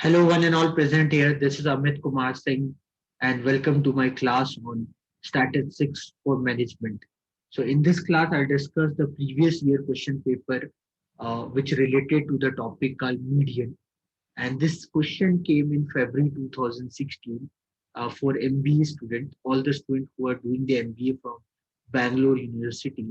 Hello, one and all present here. This is Amit Kumar Singh, and welcome to my class on Statistics for Management. So, in this class, I'll discuss the previous year question paper, which related to the topic called median. And this question came in February 2016 for MBA student, all the students who are doing the MBA from Bangalore University.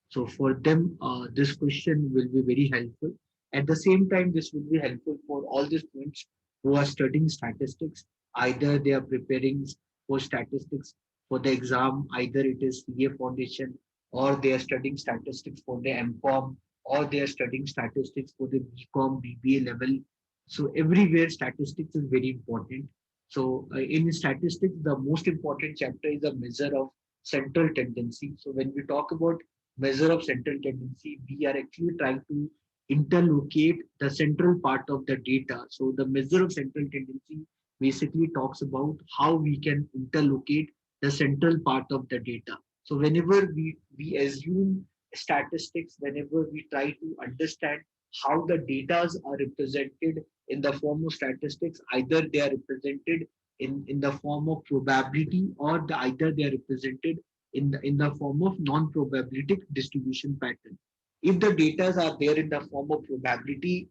So for them, this question will be very helpful. At the same time, this will be helpful for all the students who are studying statistics. Either they are preparing for statistics for the exam, either it is CA Foundation, or they are studying statistics for the MCOM, or they are studying statistics for the BCom, BBA level. So everywhere statistics is very important. So in statistics, the most important chapter is a measure of central tendency. So when we talk about measure of central tendency, we are actually trying to interlocate the central part of the data. So the measure of central tendency basically talks about how we can interlocate the central part of the data. So whenever we assume statistics, whenever we try to understand how the data are represented in the form of statistics, either they are represented in the form of probability, or either they are represented in the form of non-probabilistic distribution pattern. If the data are there in the form of probability,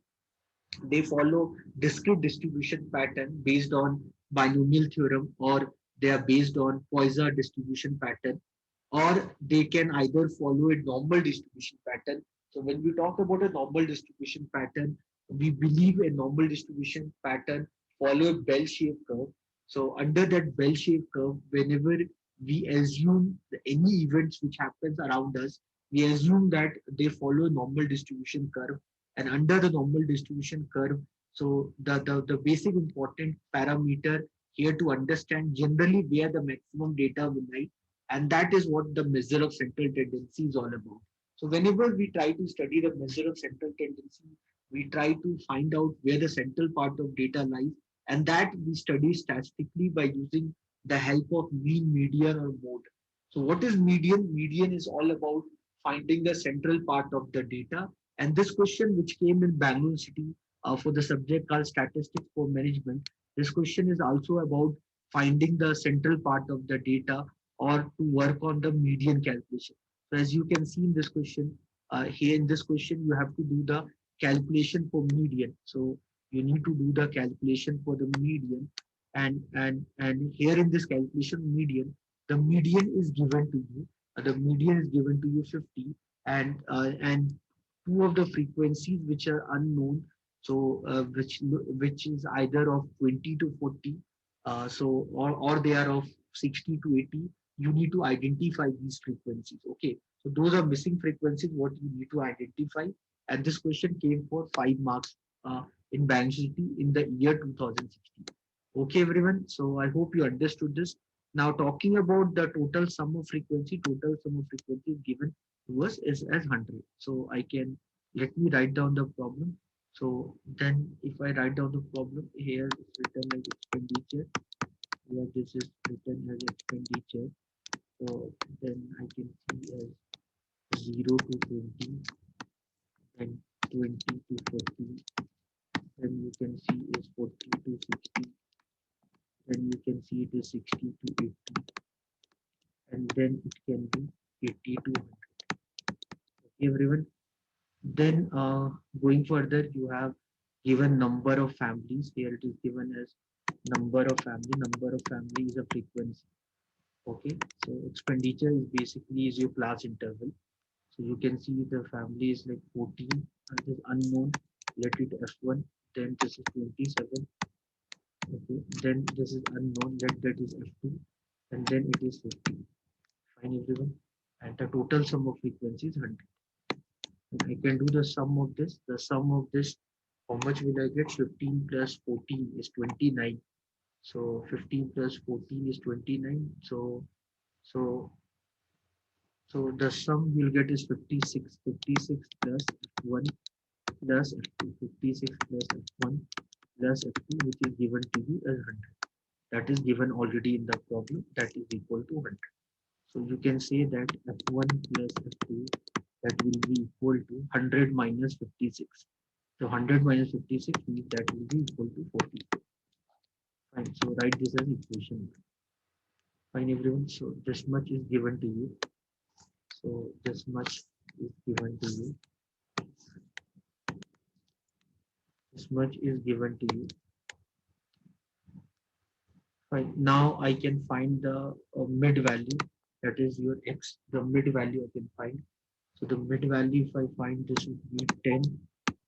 they follow discrete distribution pattern based on binomial theorem, or they are based on Poisson distribution pattern, or they can either follow a normal distribution pattern. So when we talk about a normal distribution pattern, we believe a normal distribution pattern follow a bell-shaped curve. So under that bell-shaped curve, whenever we assume any events which happens around us, we assume that they follow a normal distribution curve. And under the normal distribution curve, so the basic important parameter here to understand generally where the maximum data will lie, and that is what the measure of central tendency is all about. So whenever we try to study the measure of central tendency, we try to find out where the central part of data lies, and that we study statistically by using the help of mean, median, or mode. So what is median? Median is all about finding the central part of the data. And this question, which came in Bangalore City for the subject called Statistics for Management, this question is also about finding the central part of the data, or to work on the median calculation. So as you can see in this question, here in this question, you have to do the calculation for median. So you need to do the calculation for the median, and here in this calculation median, the median is given to you. The median is given to you 50, and two of the frequencies which are unknown. So which is either of 20 to 40. Or they are of 60 to 80. You need to identify these frequencies. Okay, so those are missing frequencies what you need to identify. And this question came for 5 marks in Bangalore City in the year 2016. Okay, everyone. So I hope you understood this. Now talking about the total sum of frequency given to us is as 100. So I can, let me write down the problem. So then if I write down the problem, here it's written like expenditure. Here this is written as expenditure. So then I can see as 0 to 20, then 20 to 40, then you can see is 40 to 60, then you can see it is 60 to 80, and then it can be 80 to 100. Okay, everyone. Then going further, you have given number of families. Here it is given as number of family. Number of family is a frequency. Okay, so expenditure is basically is your class interval. So you can see the family is like 14, and this unknown, let it F1, then this is 27. Okay, then this is unknown, let that is F2, and then it is 15. Fine, everyone. And the total sum of frequency is 100. And I can do the sum of this. The sum of this, how much will I get? 15 plus 14 is 29. So 15 plus 14 is 29. So so the sum you'll get is 56. 56 plus F1 plus F2. 56 plus F1 plus F2, which is given to you as 100. That is given already in the problem. That is equal to 100. So you can say that F1 plus F2, that will be equal to 100 minus 56. So 100 minus 56 means that will be equal to 40. Fine. So write this as equation. Fine, everyone. So this much is given to you. So this much is given to you. This much is given to you. Fine. Now I can find the mid value. That is your x. The mid value I can find. So the mid value, if I find, this would be 10.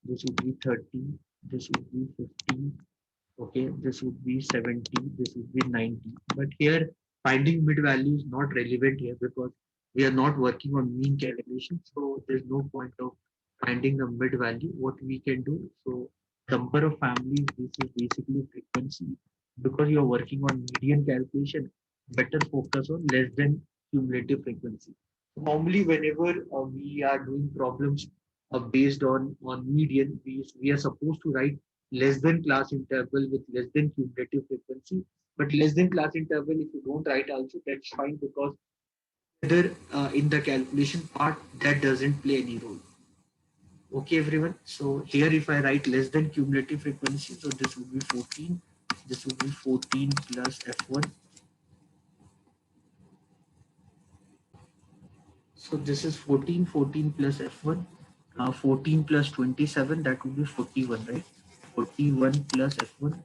This would be 30. This would be 50. Okay, this would be 70, this would be 90. But here finding mid value is not relevant here because we are not working on mean calculation. So there's no point of finding the mid value. What we can do, so number of families, this is basically frequency. Because you're working on median calculation, better focus on less than cumulative frequency. Normally, whenever we are doing problems based on median, we are supposed to write less than class interval with less than cumulative frequency. But less than class interval, if you don't write also, that's fine because whether in the calculation part, that doesn't play any role. Okay, everyone. So here, if I write less than cumulative frequency, so this would be 14. This would be 14 plus F1. So this is 14, 14 plus F1. 14 plus 27, that would be 41, right? 41 plus F1.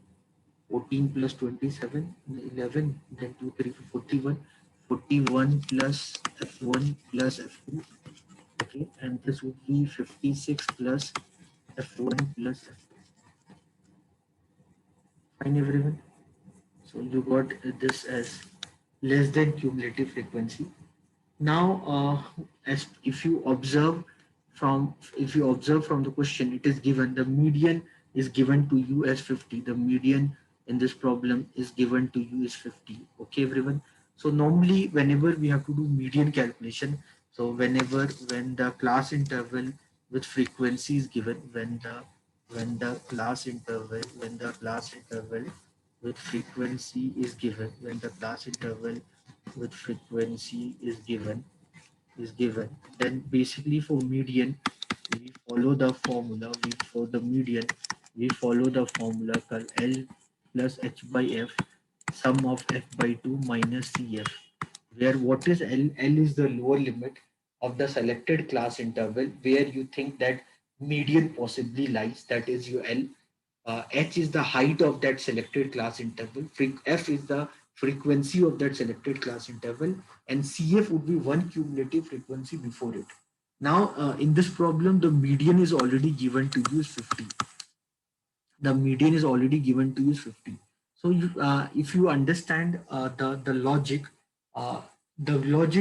14 plus 27, 11, then 2, 3, 41, 41 plus F1 plus F2, okay, and this would be 56 plus F1 plus F2. Fine, everyone. So you got this as less than cumulative frequency. Now, as if you observe from the question, it is given the median is given to you as 50. The median in this problem is given to you is 50. Okay, everyone. So normally, whenever we have to do median calculation, so when the class interval with frequency is given, when the class interval with frequency is given, when the class interval with frequency is given, then basically for median we follow the formula. We for the median we follow the formula called L plus H by F, sum of F by 2 minus CF, where what is L? L is the lower limit of the selected class interval where you think that median possibly lies, that is your L. H is the height of that selected class interval. F is the frequency of that selected class interval, and CF would be one cumulative frequency before it. Now, in this problem, the median is already given to you is 50. The median is already given to you is 50. So if you understand uh, the logic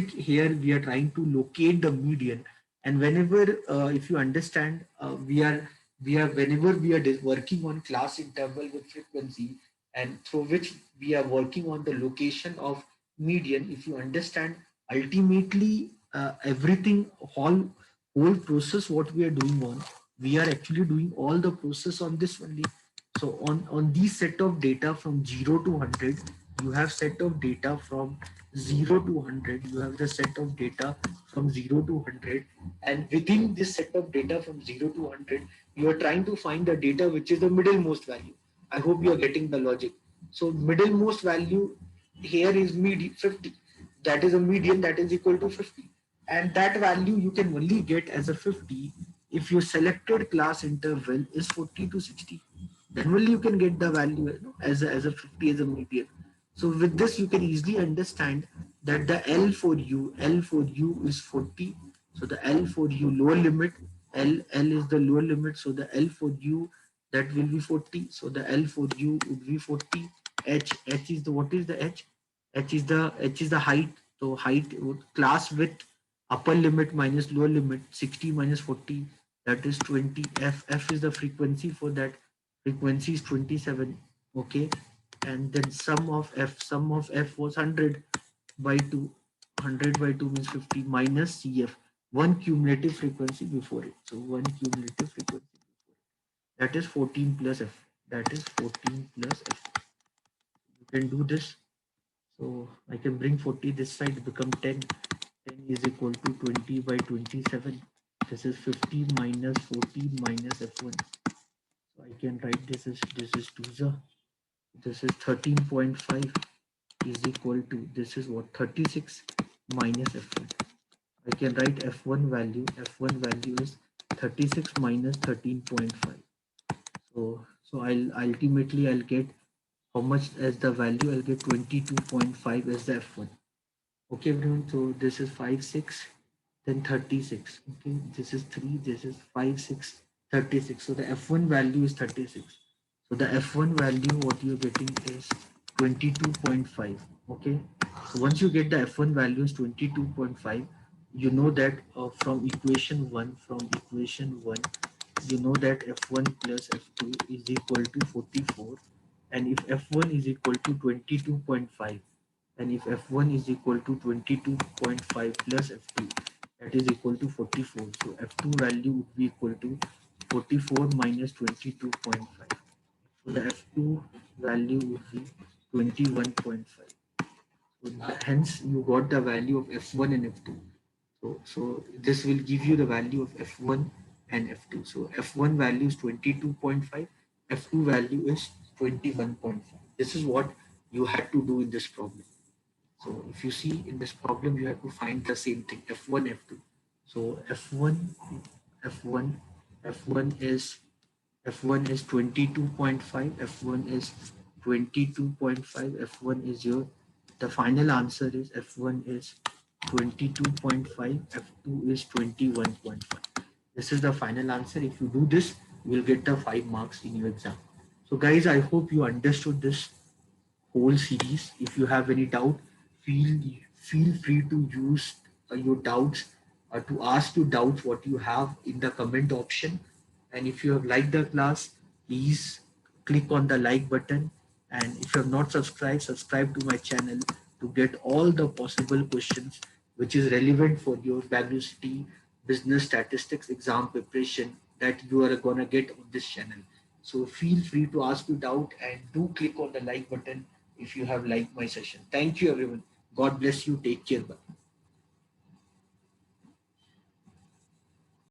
here, we are trying to locate the median. And whenever if you understand, we are whenever we are working on class interval with frequency, and through which we are working on the location of median. If you understand, ultimately everything, whole process what we are doing on, we are actually doing all the process on this only. So on these set of data from 0 to 100, you have set of data from 0 to 100, you have the set of data from 0 to 100, and within this set of data from 0 to 100, you are trying to find the data which is the middlemost value. I hope you are getting the logic. So middlemost value here is 50. That is a median, that is equal to 50. And that value you can only get as a 50 if your selected class interval is 40 to 60. Then only you can get the value, as a 50 as a median. So with this you can easily understand that the L for u is 40. So the L for u lower limit, L is the lower limit. So the L for u, that will be 40. So the L for u would be 40. H is the, what is the H? H is the height. So height would class width, upper limit minus lower limit, 60 minus 40, that is 20. F is the frequency for that. Frequency is 27. Okay. And then sum of F was 100 by 2. 100 by 2 means 50 minus CF. One cumulative frequency before it. So one cumulative frequency before it. That is 14 plus F. That is 14 plus F. You can do this. So I can bring 40 this side, become 10. 10 is equal to 20 by 27. This is 50 minus 14 minus F1. So I can write this is 2, this is 13.5 is equal to, this is what, 36 minus f1. I can write f1 value is 36 minus 13.5. So I'll ultimately I'll get how much as the value. I'll get 22.5 as the f1. Okay, everyone. So this is 5 6, then 36. Okay, this is 3, this is 5 6, 36. So the f1 value is 36. So the f1 value what you're getting is 22.5. Okay, so once you get the f1 value is 22.5, you know that from equation 1, you know that f1 plus f2 is equal to 44, and if f1 is equal to 22.5, and if f1 is equal to 22.5 plus f2, that is equal to 44. So f2 value would be equal to 44 minus 22.5. So the f2 value would be 21.5. So hence you got the value of f1 and f2. So this will give you the value of f1 and f2. So f1 value is 22.5, f2 value is 21.5. This is what you had to do in this problem. So if you see in this problem, you have to find the same thing, f1, f2. So f1, f1 is f1 is 22.5, f1 is 22.5, f1 is your, the final answer is f1 is 22.5, f2 is 21.5. This is the final answer. If you do this, you will get the 5 marks in your exam. So guys, I hope you understood this whole series. If you have any doubt, feel feel free to use your doubts, to ask your doubts what you have in the comment option. And if you have liked the class, please click on the like button. And if you have not subscribed, subscribe to my channel to get all the possible questions which is relevant for your Bangalore City business statistics exam preparation that you are gonna get on this channel. So feel free to ask your doubt and do click on the like button if you have liked my session. Thank you, everyone. God bless you. Take care. Bye.